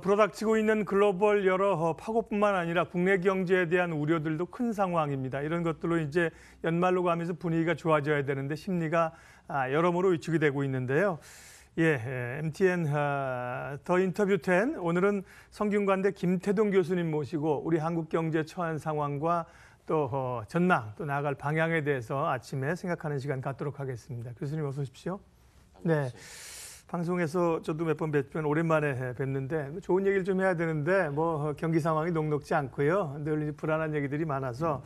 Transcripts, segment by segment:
불어닥치고 있는 글로벌 여러 파고뿐만 아니라 국내 경제에 대한 우려들도 큰 상황입니다. 이런 것들로 이제 연말로 가면서 분위기가 좋아져야 되는데 심리가 여러모로 위축이 되고 있는데요. MTN 더 인터뷰 10 오늘은 성균관대 김태동 교수님 모시고 우리 한국 경제 처한 상황과 또 전망 또 나아갈 방향에 대해서 아침에 생각하는 시간 갖도록 하겠습니다. 교수님 어서 오십시오. 네. 방송에서 저도 몇 번 뵙지만 오랜만에 뵙는데 좋은 얘기를 좀 해야 되는데 경기 상황이 녹록지 않고요. 늘 불안한 얘기들이 많아서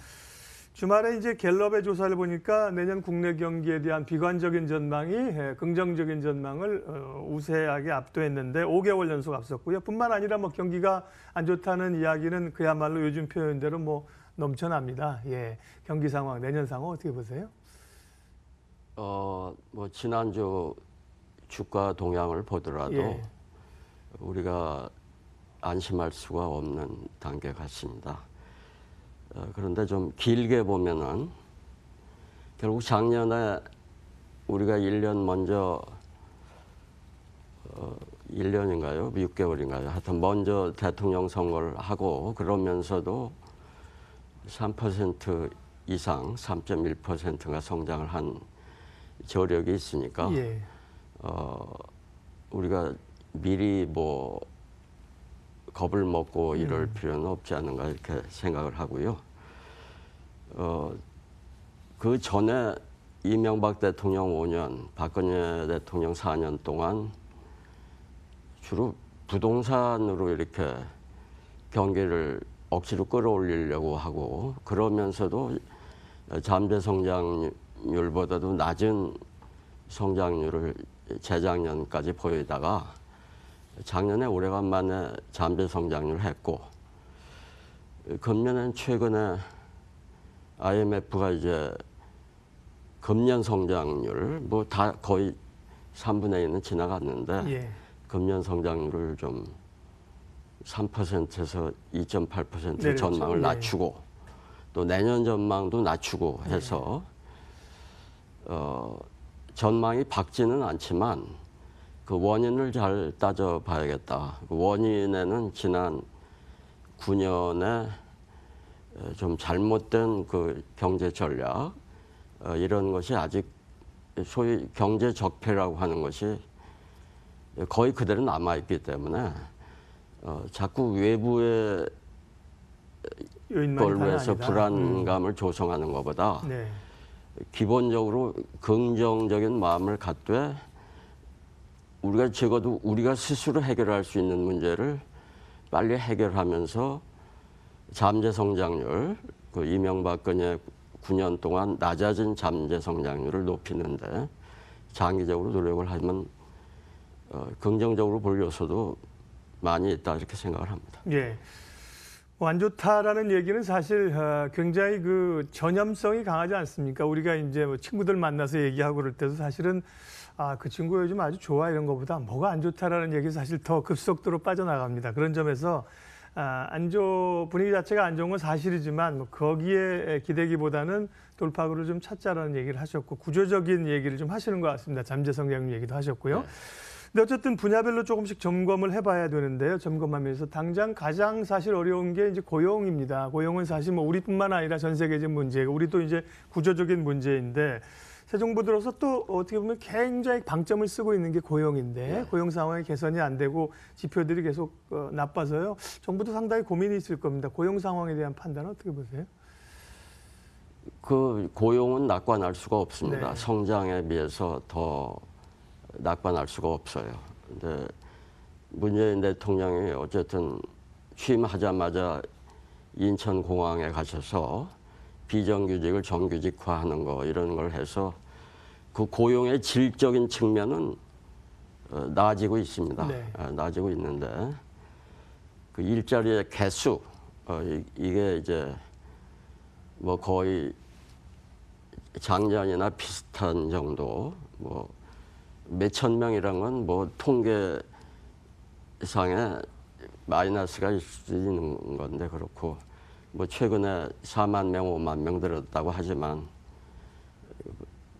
주말에 이제 갤럽의 조사를 보니까 내년 국내 경기에 대한 비관적인 전망이 긍정적인 전망을 우세하게 압도했는데 5개월 연속 앞섰고요. 뿐만 아니라 경기가 안 좋다는 이야기는 그야말로 요즘 표현대로 넘쳐납니다. 경기 상황, 내년 상황 어떻게 보세요? 지난주 주가 동향을 보더라도 우리가 안심할 수가 없는 단계 같습니다. 그런데 좀 길게 보면은 결국 작년에 우리가 1년 먼저 1년인가요? 6개월인가요? 하여튼 먼저 대통령 선거를 하고 그러면서도 3% 이상 3.1%가 성장을 한 저력이 있으니까 우리가 미리 겁을 먹고 이럴 필요는 없지 않은가 이렇게 생각을 하고요. 그 전에 이명박 대통령 5년, 박근혜 대통령 4년 동안 주로 부동산으로 이렇게 경기를 억지로 끌어올리려고 하고 그러면서도 잠재 성장률보다도 낮은 성장률을 재작년까지 보이다가 작년에 오래간만에 잠재 성장률을 했고 금년엔 최근에 IMF가 이제 금년 성장률 다 거의 3분의 1은 지나갔는데 금년 성장률을 좀 3%에서 2.8% 전망을 낮추고 또 내년 전망도 낮추고 해서 전망이 밝지는 않지만 그 원인을 잘 따져봐야겠다. 그 원인에는 지난 9년에 좀 잘못된 그 경제 전략 이런 것이 아직 소위 경제 적폐라고 하는 것이 거의 그대로 남아있기 때문에 자꾸 외부의 걸로 해서 불안감을 조성하는 것보다 기본적으로 긍정적인 마음을 갖되 우리가 적어도 우리가 스스로 해결할 수 있는 문제를 빨리 해결하면서 잠재 성장률, 그 이명박근혜 9년 동안 낮아진 잠재 성장률을 높이는데 장기적으로 노력을 하면 긍정적으로 볼 요소도 많이 있다 이렇게 생각을 합니다. 안 좋다라는 얘기는 사실 굉장히 그 전염성이 강하지 않습니까? 우리가 이제 친구들 만나서 얘기하고 그럴 때도 사실은 그 친구 요즘 아주 좋아 이런 것보다 뭐가 안 좋다라는 얘기 사실 더 급속도로 빠져나갑니다. 그런 점에서 분위기 자체가 안 좋은 건 사실이지만 거기에 기대기보다는 돌파구를 좀 찾자라는 얘기를 하셨고 구조적인 얘기를 좀 하시는 것 같습니다. 잠재 성장률 얘기도 하셨고요. 근데 어쨌든 분야별로 조금씩 점검을 해봐야 되는데요. 점검하면서 당장 가장 사실 어려운 게 이제 고용입니다. 고용은 사실 우리뿐만 아니라 전 세계적 문제고 우리도 이제 구조적인 문제인데 새 정부 들어서 또 어떻게 보면 굉장히 방점을 쓰고 있는 게 고용인데 고용 상황이 개선이 안 되고 지표들이 계속 나빠서요. 정부도 상당히 고민이 있을 겁니다. 고용 상황에 대한 판단은 어떻게 보세요? 그 고용은 낙관할 수가 없습니다. 성장에 비해서 더 낙관할 수가 없어요. 근데 문재인 대통령이 어쨌든 취임하자마자 인천공항에 가셔서 비정규직을 정규직화하는 거 이런 걸 해서 그 고용의 질적인 측면은 나아지고 있습니다. 나아지고 있는데 그 일자리의 개수 이게 이제 거의 작년이나 비슷한 정도 몇천 명이란 건 통계상에 마이너스가 있을 수 있는 건데 그렇고 최근에 4만 명, 5만 명 늘었다고 하지만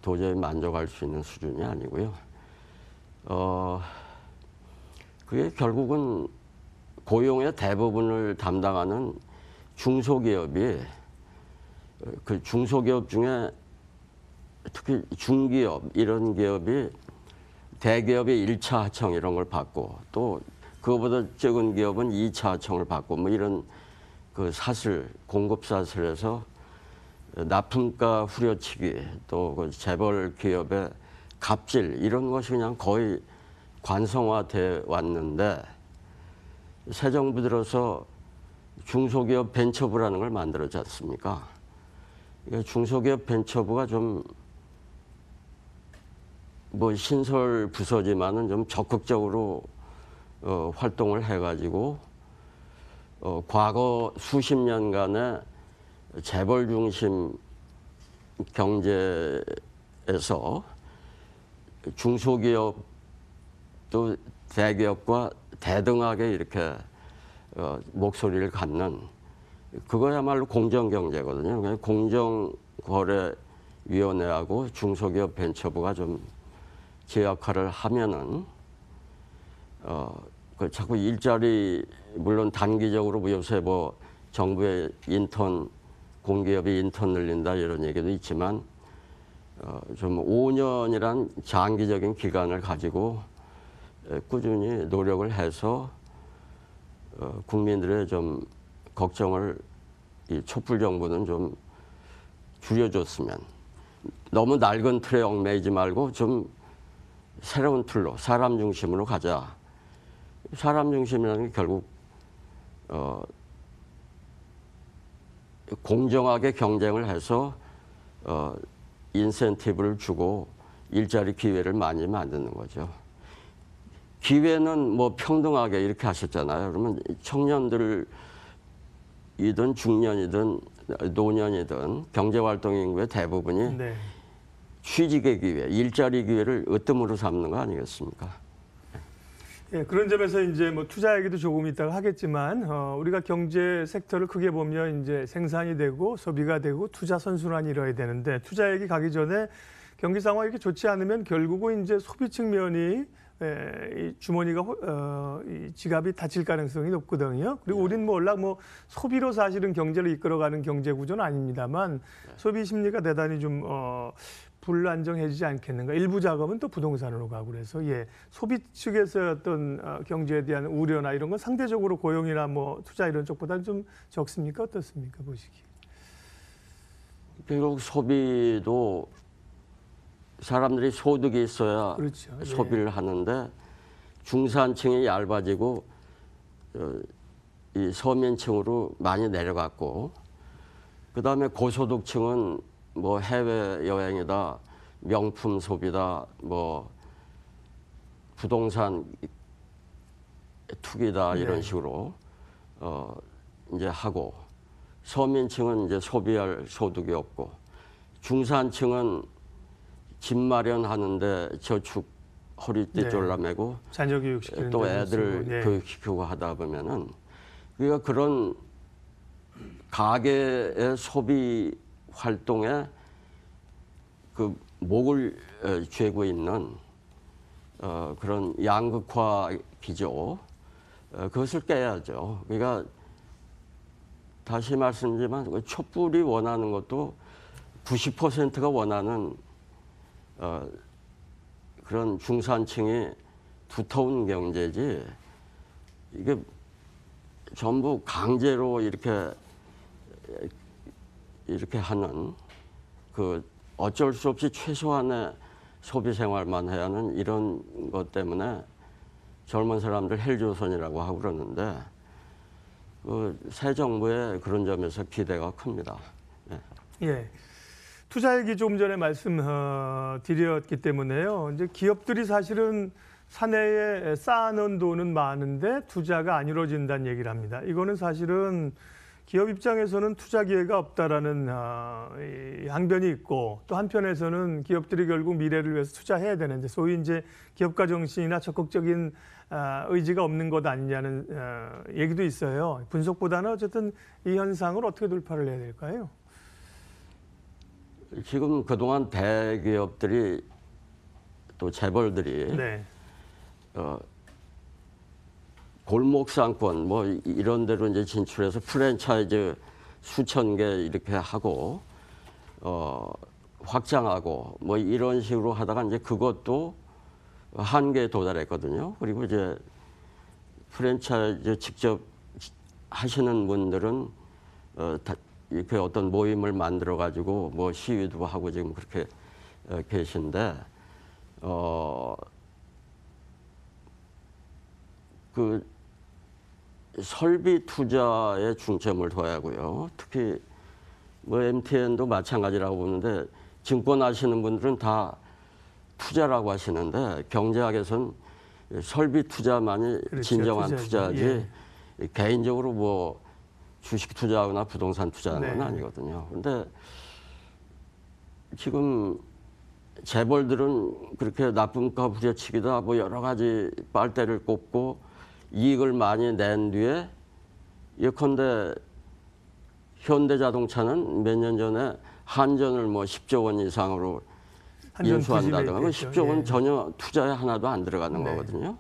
도저히 만족할 수 있는 수준이 아니고요. 그게 결국은 고용의 대부분을 담당하는 중소기업이 그 중소기업 중에 특히 중기업 이런 기업이 대기업이 1차 하청 이런 걸 받고 또 그거보다 적은 기업은 2차 하청을 받고 뭐 이런 그 사슬 공급 사슬에서 납품가 후려치기 또 그 재벌 기업의 갑질 이런 것이 그냥 거의 관성화돼 왔는데 새 정부 들어서 중소기업 벤처부라는 걸 만들었지 않습니까? 중소기업 벤처부가 좀 뭐 신설 부서지만은 좀 적극적으로 활동을 해가지고 과거 수십 년간의 재벌 중심 경제에서 중소기업도 대기업과 대등하게 이렇게 목소리를 갖는 그거야말로 공정경제거든요. 공정거래위원회하고 중소기업 벤처부가 좀 제 역할을 하면은 그 자꾸 일자리 물론 단기적으로 뭐 요새 뭐 정부의 인턴 공기업이 인턴 늘린다 이런 얘기도 있지만 좀 5년이란 장기적인 기간을 가지고 꾸준히 노력을 해서 국민들의 좀 걱정을 이 촛불 정부는 좀 줄여줬으면 너무 낡은 틀에 얽매이지 말고 좀 새로운 틀로 사람 중심으로 가자. 사람 중심이라는 게 결국 공정하게 경쟁을 해서 인센티브를 주고 일자리 기회를 많이 만드는 거죠. 기회는 뭐 평등하게 이렇게 하셨잖아요. 그러면 청년들이든 중년이든 노년이든 경제활동 인구의 대부분이 네. 취직의 기회, 일자리 기회를 으뜸으로 삼는 거 아니겠습니까? 예, 그런 점에서 이제 뭐 투자 얘기도 조금 이따가 하겠지만 우리가 경제 섹터를 크게 보면 이제 생산이 되고 소비가 되고 투자 선순환이 이뤄야 되는데 투자 얘기 가기 전에 경기 상황이 이렇게 좋지 않으면 결국은 이제 소비 측면이 이 주머니가 이 지갑이 닫힐 가능성이 높거든요. 그리고 우리는 뭐 워낙 뭐 소비로 사실은 경제를 이끌어가는 경제 구조는 아닙니다만 소비 심리가 대단히 좀 불안정해지지 않겠는가. 일부 자금은 또 부동산으로 가고 그래서 예, 소비 측에서 어떤 경제에 대한 우려나 이런 건 상대적으로 고용이나 뭐 투자 이런 쪽보다는 좀 적습니까? 어떻습니까? 보시기에. 결국 소비도 사람들이 소득이 있어야 그렇죠. 예. 소비를 하는데 중산층이 얇아지고 이 서민층으로 많이 내려갔고 그다음에 고소득층은 뭐 해외 여행이다, 명품 소비다, 뭐 부동산 투기다 이런 네. 식으로 이제 하고 서민층은 이제 소비할 소득이 없고 중산층은 집 마련하는데 저축 허리띠 네. 졸라매고 자녀 교육시키는 또 데 애들 쓰고, 예. 교육시키고 하다 보면은 그러니까 그런 가계의 소비 활동에 그 목을 쥐고 있는 그런 양극화 기조 그것을 깨야죠. 그러니까 다시 말씀드리지만 촛불이 원하는 것도 90%가 원하는 그런 중산층이 두터운 경제지 이게 전부 강제로 이렇게 하는 그 어쩔 수 없이 최소한의 소비 생활만 해야 하는 이런 것 때문에 젊은 사람들 헬조선이라고 하고 그러는데 그 새 정부의 그런 점에서 기대가 큽니다. 예. 예. 투자 얘기 조금 전에 말씀드렸기 때문에요. 이제 기업들이 사실은 사내에 쌓아놓은 돈은 많은데 투자가 안 이루어진다는 얘기를 합니다. 이거는 사실은 기업 입장에서는 투자 기회가 없다라는 이 항변이 있고 또 한편에서는 기업들이 결국 미래를 위해서 투자해야 되는데 소위 이제 기업가 정신이나 적극적인 의지가 없는 것 아니냐는 얘기도 있어요. 분석보다는 어쨌든 이 현상을 어떻게 돌파를 해야 될까요? 지금 그동안 대기업들이 또 재벌들이 네. 골목 상권 뭐 이런 데로 이제 진출해서 프랜차이즈 수천 개 이렇게 하고 확장하고 뭐 이런 식으로 하다가 이제 그것도 한계에 도달했거든요. 그리고 이제 프랜차이즈 직접 하시는 분들은 이렇게 어떤 모임을 만들어 가지고 뭐 시위도 하고 지금 그렇게 계신데 그 설비 투자에 중점을 둬야 하고요. 특히 뭐 MTN도 마찬가지라고 보는데 증권 하시는 분들은 다 투자라고 하시는데 경제학에서는 설비 투자만이 그렇죠, 진정한 투자죠. 투자지 개인적으로 뭐 주식 투자하거나 부동산 투자하는 건 네. 아니거든요. 근데 지금 재벌들은 그렇게 나쁜가 부려치기다 뭐 여러 가지 빨대를 꼽고 이익을 많이 낸 뒤에 예컨대 현대자동차는 몇 년 전에 한전을 뭐 10조 원 이상으로 한전 인수한다든가 뭐 투지 10조 원 예. 전혀 투자에 하나도 안 들어가는 네. 거거든요.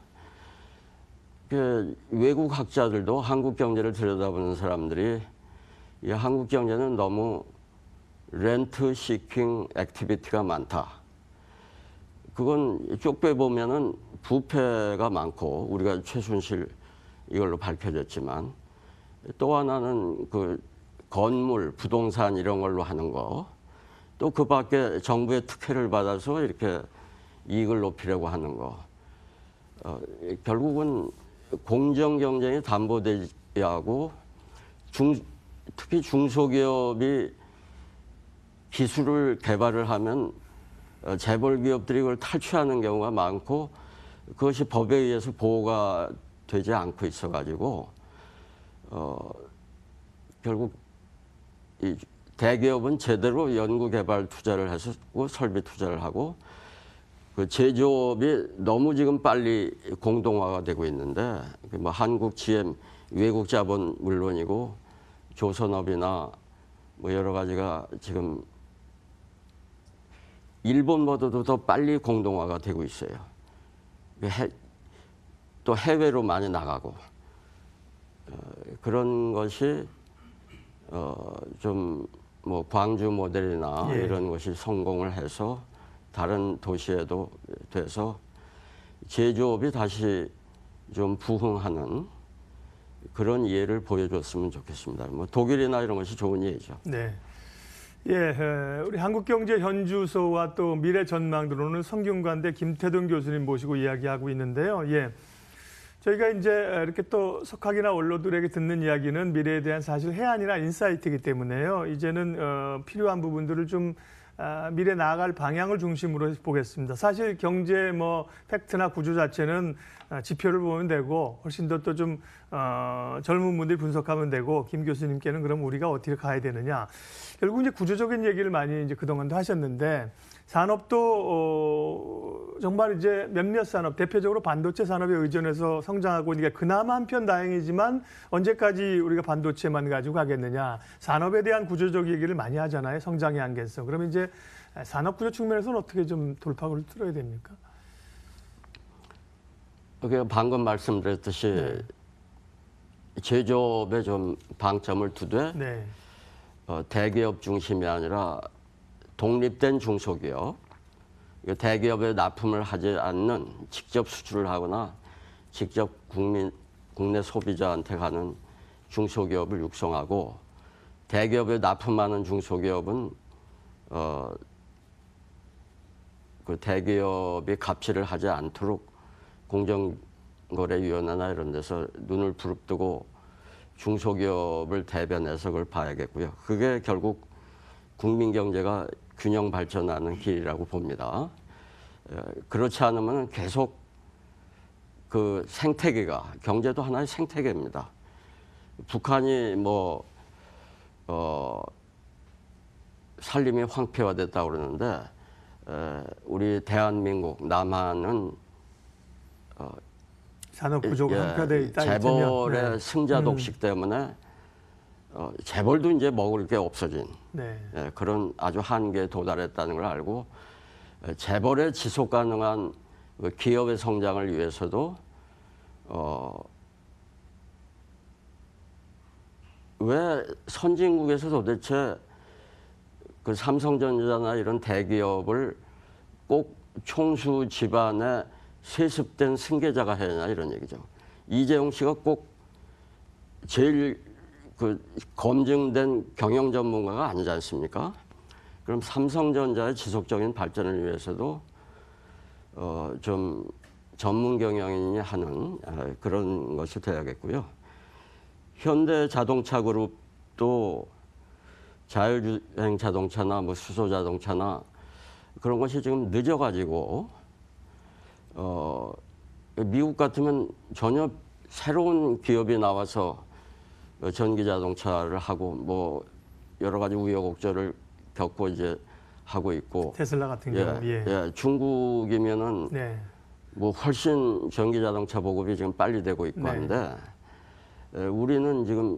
그 외국 학자들도 한국 경제를 들여다보는 사람들이 이 한국 경제는 너무 렌트 시킹 액티비티가 많다. 그건 쪽배 보면은 부패가 많고 우리가 최순실 이걸로 밝혀졌지만 또 하나는 그 건물, 부동산 이런 걸로 하는 거. 또 그 밖에 정부의 특혜를 받아서 이렇게 이익을 높이려고 하는 거. 결국은 공정 경쟁이 담보돼야 하고 특히 중소기업이 기술을 개발을 하면 재벌 기업들이 그걸 탈취하는 경우가 많고 그것이 법에 의해서 보호가 되지 않고 있어가지고 결국 이 대기업은 제대로 연구개발 투자를 해서 설비 투자를 하고 그 제조업이 너무 지금 빨리 공동화가 되고 있는데 뭐 한국 GM 외국 자본 물론이고 조선업이나 뭐 여러 가지가 지금 일본보다도 더 빨리 공동화가 되고 있어요. 또 해외로 많이 나가고 그런 것이 좀 뭐 광주 모델이나 예. 이런 것이 성공을 해서 다른 도시에도 돼서 제조업이 다시 좀 부흥하는 그런 예를 보여줬으면 좋겠습니다. 뭐 독일이나 이런 것이 좋은 예죠. 네. 예, 우리 한국경제 현주소와 또 미래 전망으로는 성균관대 김태동 교수님 모시고 이야기하고 있는데요. 예. 저희가 이제 이렇게 또 석학이나 원로들에게 듣는 이야기는 미래에 대한 사실 해안이나 인사이트이기 때문에요. 이제는 필요한 부분들을 좀 미래 나아갈 방향을 중심으로 보겠습니다. 사실 경제 뭐 팩트나 구조 자체는 지표를 보면 되고 훨씬 더 또 좀 젊은 분들이 분석하면 되고 김 교수님께는 그럼 우리가 어떻게 가야 되느냐. 결국 이제 구조적인 얘기를 많이 이제 그동안도 하셨는데 산업도 정말 이제 몇몇 산업 대표적으로 반도체 산업에 의존해서 성장하고 있는 게 그나마 한편 다행이지만 언제까지 우리가 반도체만 가지고 가겠느냐. 산업에 대한 구조적 얘기를 많이 하잖아요. 성장의 한계성. 그러면 이제 산업 구조 측면에서는 어떻게 좀 돌파구를 뚫어야 됩니까? 방금 말씀드렸듯이 네. 제조업에 좀 방점을 두되 네. 대기업 중심이 아니라 독립된 중소기업, 대기업에 납품을 하지 않는 직접 수출을 하거나 직접 국내 소비자한테 가는 중소기업을 육성하고 대기업에 납품하는 중소기업은 그 대기업이 갑질을 하지 않도록 공정거래위원회나 이런 데서 눈을 부릅뜨고 중소기업을 대변해서 그걸 봐야겠고요. 그게 결국 국민 경제가 균형 발전하는 길이라고 봅니다. 그렇지 않으면 계속 그 생태계가 경제도 하나의 생태계입니다. 북한이 뭐 산림이 황폐화됐다고 그러는데 우리 대한민국 남한은 산업 구조가 한가되어 있다. 재벌의 네. 승자 독식 때문에 재벌도 이제 먹을 게 없어진 네. 그런 아주 한계에 도달했다는 걸 알고 재벌의 지속 가능한 기업의 성장을 위해서도 왜 선진국에서 도대체 그 삼성전자나 이런 대기업을 꼭 총수 집안의 세습된 승계자가 해야 하냐 이런 얘기죠. 이재용 씨가 꼭 제일 그 검증된 경영 전문가가 아니지 않습니까? 그럼 삼성전자의 지속적인 발전을 위해서도 좀 전문 경영인이 하는 그런 것이 돼야겠고요. 현대자동차 그룹도 자율주행 자동차나 뭐 수소 자동차나 그런 것이 지금 늦어가지고 미국 같으면 전혀 새로운 기업이 나와서 전기 자동차를 하고 뭐 여러 가지 우여곡절을 겪고 이제 하고 있고 테슬라 같은 경우. 예, 중국이면은 네. 뭐 훨씬 전기 자동차 보급이 지금 빨리 되고 있고 네. 한데 우리는 지금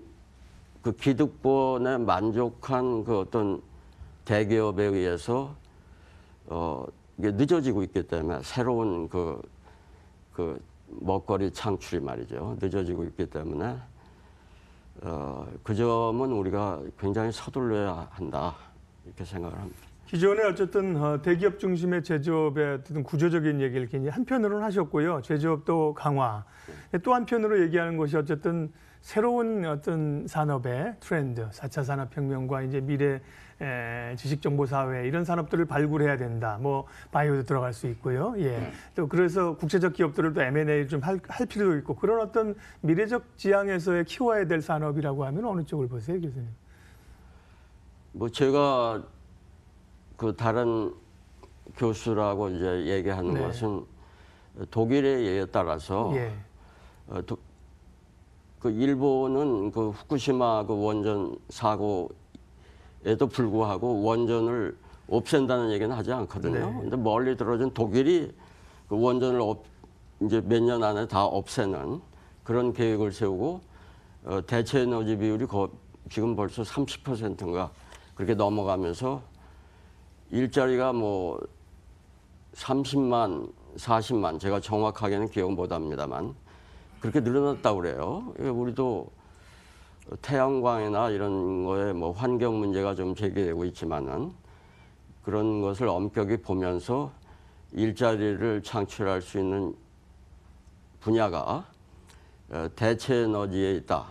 그 기득권에 만족한 그 어떤 대기업에 의해서 이게 늦어지고 있기 때문에 새로운 그 먹거리 창출이 말이죠. 늦어지고 있기 때문에 그 점은 우리가 굉장히 서둘러야 한다 이렇게 생각을 합니다. 기존에 어쨌든 대기업 중심의 제조업의 어떤 구조적인 얘기를 굉장히 한편으로는 하셨고요. 제조업도 강화. 또 한편으로 얘기하는 것이 어쨌든 새로운 어떤 산업의 트렌드, 4차 산업혁명과 이제 미래 지식정보사회 이런 산업들을 발굴해야 된다. 뭐 바이오도 들어갈 수 있고요. 예. 또 그래서 국제적 기업들을 또 M&A 좀 할 필요도 있고 그런 어떤 미래적 지향에서의 키워야 될 산업이라고 하면 어느 쪽을 보세요, 교수님? 뭐 제가 그 다른 교수라고 이제 얘기하는 네. 것은 독일의 예에 따라서 예. 그 일본은 그 후쿠시마 그 원전 사고에도 불구하고 원전을 없앤다는 얘기는 하지 않거든요. 네. 근데 멀리 떨어진 독일이 그 원전을 이제 몇 년 안에 다 없애는 그런 계획을 세우고 대체 에너지 비율이 지금 벌써 30%인가 그렇게 넘어가면서 일자리가 뭐 30만, 40만 제가 정확하게는 기억 못합니다만 그렇게 늘어났다고 그래요. 우리도 태양광이나 이런 거에 뭐 환경 문제가 좀 제기되고 있지만은 그런 것을 엄격히 보면서 일자리를 창출할 수 있는 분야가 대체 에너지에 있다.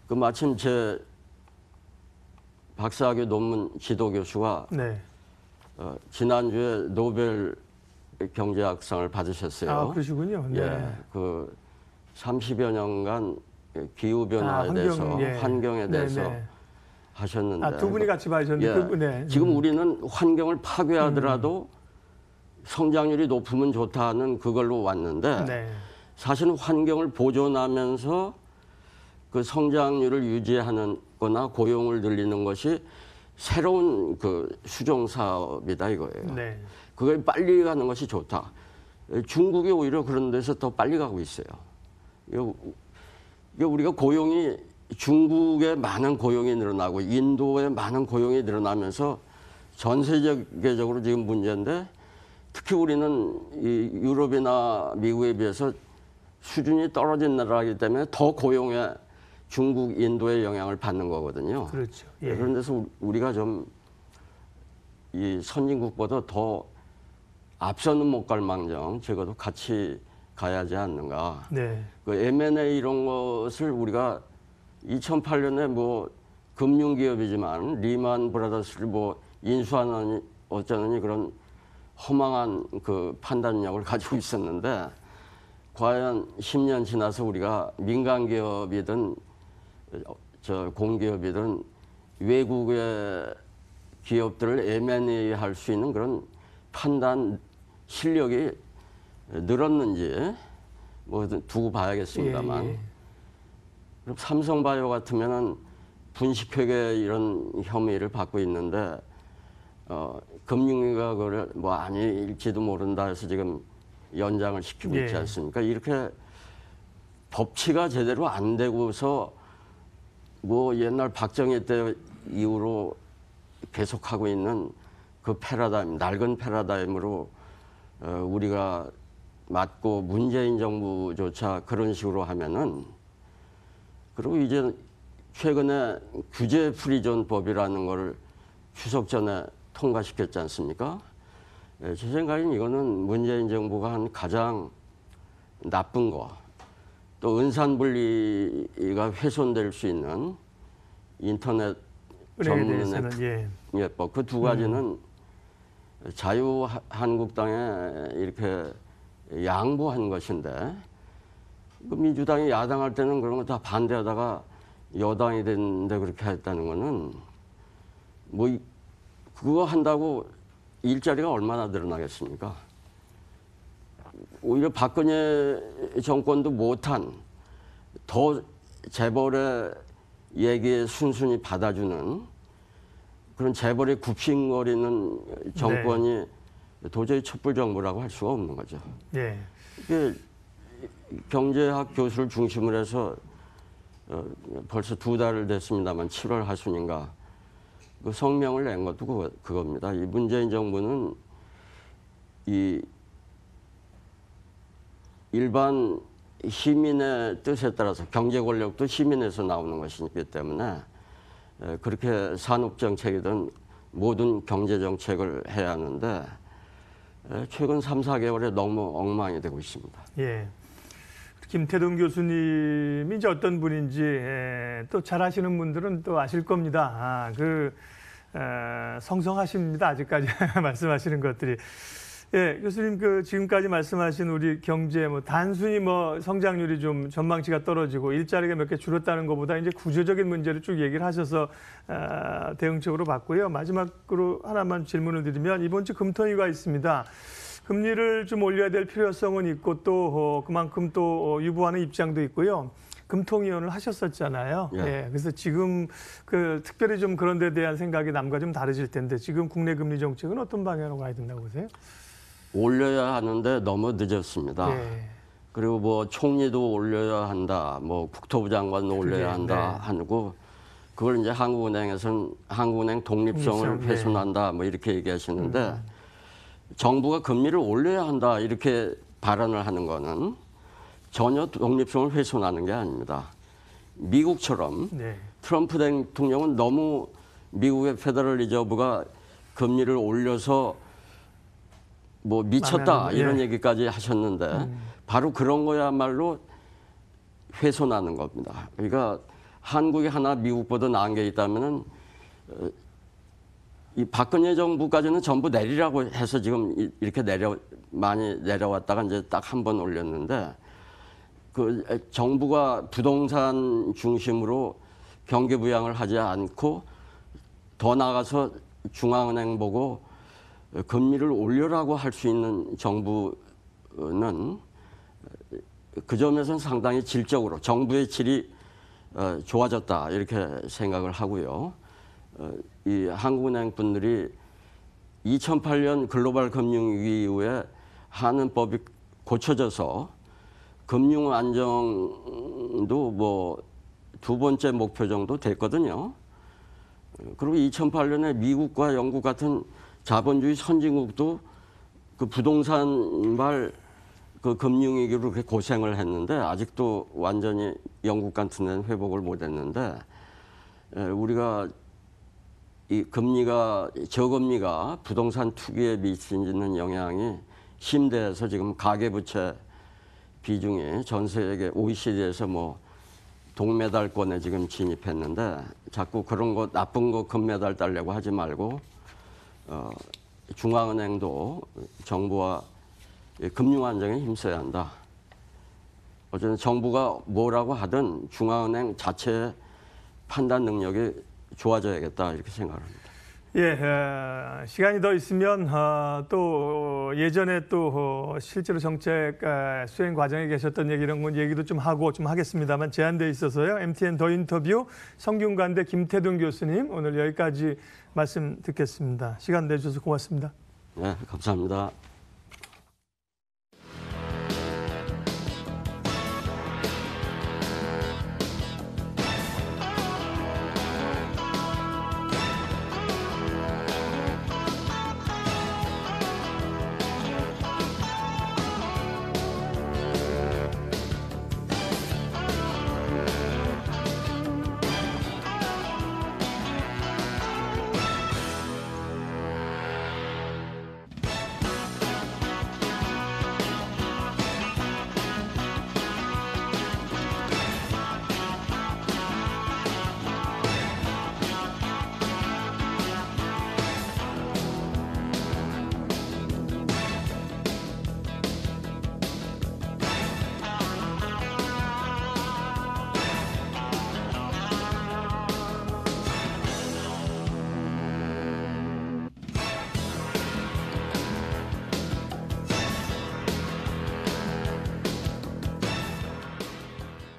그 마침 제 박사학위 논문 지도 교수가 네. 지난주에 노벨 경제학상을 받으셨어요. 아, 그러시군요. 네. 예, 그 30여 년간 기후 변화에 대해서 환경에 대해서 네. 하셨는데 아, 두 분이 같이 받으셨는데 예, 지금 우리는 환경을 파괴하더라도 성장률이 높으면 좋다는 그걸로 왔는데 네. 사실은 환경을 보존하면서 그 성장률을 유지하는 거나 고용을 늘리는 것이 새로운 그 수종 사업이다 이거예요. 네. 그걸 빨리 가는 것이 좋다. 중국이 오히려 그런 데서 더 빨리 가고 있어요. 이게 우리가 고용이 중국에 많은 고용이 늘어나고 인도에 많은 고용이 늘어나면서 전 세계적으로 지금 문제인데 특히 우리는 이 유럽이나 미국에 비해서 수준이 떨어진 나라이기 때문에 더 고용에 중국, 인도의 영향을 받는 거거든요. 그렇죠. 예. 그런 데서 우리가 좀 이 선진국보다 더 앞서는 못 갈 망정 적어도 같이 가야지 않는가. 네. 그 M&A 이런 것을 우리가 2008년에 뭐 금융기업이지만 리만 브라더스를 뭐 인수하느니 어쩌느니 그런 허망한 그 판단력을 가지고 있었는데 과연 10년 지나서 우리가 민간 기업이든 공기업이든 외국의 기업들을 M&A 할 수 있는 그런 판단 실력이 늘었는지 뭐 두고 봐야겠습니다만. 예. 그럼 삼성바이오 같으면은 분식회계 이런 혐의를 받고 있는데 금융위가 그걸 뭐 아닐지도 모른다 해서 지금 연장을 시키고 있지 않습니까? 이렇게 법치가 제대로 안 되고서 뭐 옛날 박정희 때 이후로 계속하고 있는 그 패러다임, 낡은 패러다임으로 우리가 맞고 문재인 정부조차 그런 식으로 하면은 그리고 이제 최근에 규제 프리존법이라는 거를 추석 전에 통과시켰지 않습니까? 제 생각엔 이거는 문재인 정부가 한 가장 나쁜 거, 또 은산분리가 훼손될 수 있는 인터넷 전문의 예법, 그 두 가지는 자유한국당에 이렇게 양보한 것인데, 그 민주당이 야당할 때는 그런 거 다 반대하다가 여당이 됐는데 그렇게 했다는 거는 뭐 그거 한다고 일자리가 얼마나 늘어나겠습니까? 오히려 박근혜 정권도 못한 더 재벌의 얘기에 순순히 받아주는 그런 재벌에 굽신거리는 정권이 도저히 촛불 정부라고 할 수가 없는 거죠. 예. 이게 경제학 교수를 중심으로 해서 벌써 2달을 됐습니다만 7월 하순인가 그 성명을 낸 것도 그겁니다. 이 문재인 정부는 이 일반 시민의 뜻에 따라서 경제 권력도 시민에서 나오는 것이기 때문에 그렇게 산업 정책이든 모든 경제 정책을 해야 하는데 최근 3, 4개월에 너무 엉망이 되고 있습니다. 예. 김태동 교수님이 이제 어떤 분인지 또 잘 아시는 분들은 또 아실 겁니다. 성성하십니다. 아직까지 말씀하시는 것들이. 예, 교수님 지금까지 말씀하신 우리 경제 단순히 성장률이 좀 전망치가 떨어지고 일자리가 몇 개 줄었다는 것보다 이제 구조적인 문제를 쭉 얘기를 하셔서 대응책으로 봤고요. 마지막으로 하나만 질문을 드리면 이번 주 금토위가 있습니다. 금리를 좀 올려야 될 필요성은 있고 또 그만큼 또 유보하는 입장도 있고요. 금통위원을 하셨었잖아요. 예. 예, 그래서 지금 특별히 좀 그런 데 대한 생각이 남과 좀 다르실 텐데 지금 국내 금리 정책은 어떤 방향으로 가야 된다고 보세요? 올려야 하는데 너무 늦었습니다. 예. 그리고 총리도 올려야 한다, 국토부 장관도 올려야 한다 하고 그걸 이제 한국은행에서는 한국은행 독립성을 훼손한다 이렇게 얘기하시는데 정부가 금리를 올려야 한다 이렇게 발언을 하는 거는 전혀 독립성을 훼손하는 게 아닙니다. 미국처럼 트럼프 대통령은 너무 미국의 페더럴 리저브가 금리를 올려서 미쳤다 이런 얘기까지 하셨는데 바로 그런 거야말로 훼손하는 겁니다. 그러니까 한국이 하나 미국보다 나은 게 있다면은 이 박근혜 정부까지는 전부 내리라고 해서 지금 이렇게 많이 내려왔다가 이제 딱 한 번 올렸는데 정부가 부동산 중심으로 경기 부양을 하지 않고 더 나아가서 중앙은행 보고 금리를 올려라고 할 수 있는 정부는 그 점에서는 상당히 질적으로 정부의 질이 좋아졌다 이렇게 생각을 하고요. 이 한국은행 분들이 2008년 글로벌 금융위기 이후에 한은법이 고쳐져서 금융 안정도 2번째 목표 정도 됐거든요. 그리고 2008년에 미국과 영국 같은 자본주의 선진국도 그 부동산발 금융위기로 그렇게 고생을 했는데 아직도 완전히 영국 같은 데는 회복을 못 했는데 우리가 이 저금리가 부동산 투기에 미치는 영향이 심대해서 지금 가계부채 비중이 전 세계 OECD에서 동메달권에 지금 진입했는데 자꾸 그런 거 나쁜 거 금메달 따려고 하지 말고 중앙은행도 정부와 금융 안정에 힘써야 한다. 어쨌든 정부가 뭐라고 하든 중앙은행 자체의 판단 능력이 좋아져야겠다 이렇게 생각합니다. 예, 시간이 더 있으면 또 예전에 또 실제로 정책 수행 과정에 계셨던 이런 얘기도 좀 하고 좀 하겠습니다만 제한돼 있어서요. MTN 더 인터뷰 성균관대 김태동 교수님 오늘 여기까지 말씀 듣겠습니다. 시간 내주셔서 고맙습니다. 네, 감사합니다.